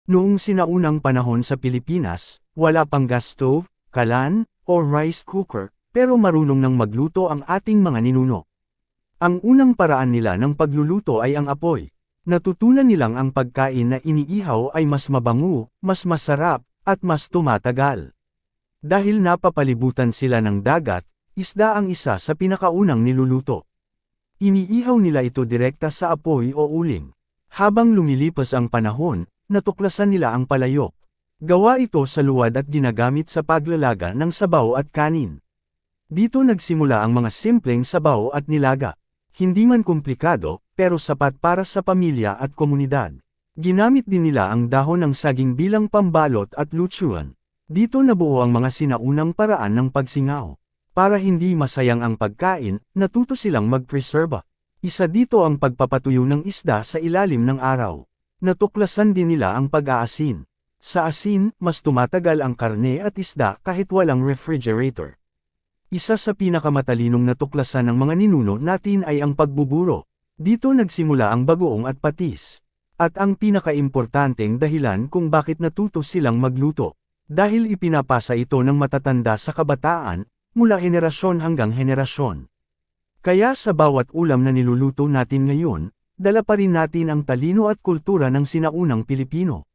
Noong sinaunang panahon sa Pilipinas, wala pang gas stove, kalan, o rice cooker, pero marunong nang magluto ang ating mga ninuno. Ang unang paraan nila ng pagluluto ay ang apoy. Natutunan nilang ang pagkain na iniihaw ay mas mabango, mas masarap, at mas tumatagal. Dahil napapalibutan sila ng dagat, isda ang isa sa pinakaunang niluluto. Iniihaw nila ito direkta sa apoy o uling. Habang lumilipas ang panahon, natuklasan nila ang palayok. Gawa ito sa luwad at ginagamit sa paglalaga ng sabaw at kanin. Dito nagsimula ang mga simpleng sabaw at nilaga. Hindi man komplikado, pero sapat para sa pamilya at komunidad. Ginamit din nila ang dahon ng saging bilang pambalot at lutsuan. Dito nabuo ang mga sinaunang paraan ng pagsingaw. Para hindi masayang ang pagkain, natuto silang mag-preserba. Isa dito ang pagpapatuyo ng isda sa ilalim ng araw. Natuklasan din nila ang pag-aasin. Sa asin, mas tumatagal ang karne at isda kahit walang refrigerator. Isa sa pinakamatalinong natuklasan ng mga ninuno natin ay ang pagbuburo. Dito nagsimula ang bagoong at patis. At ang pinakaimportanteng dahilan kung bakit natuto silang magluto. Dahil ipinapasa ito ng matatanda sa kabataan, mula henerasyon hanggang henerasyon. Kaya sa bawat ulam na niluluto natin ngayon, dala pa rin natin ang talino at kultura ng sinaunang Pilipino.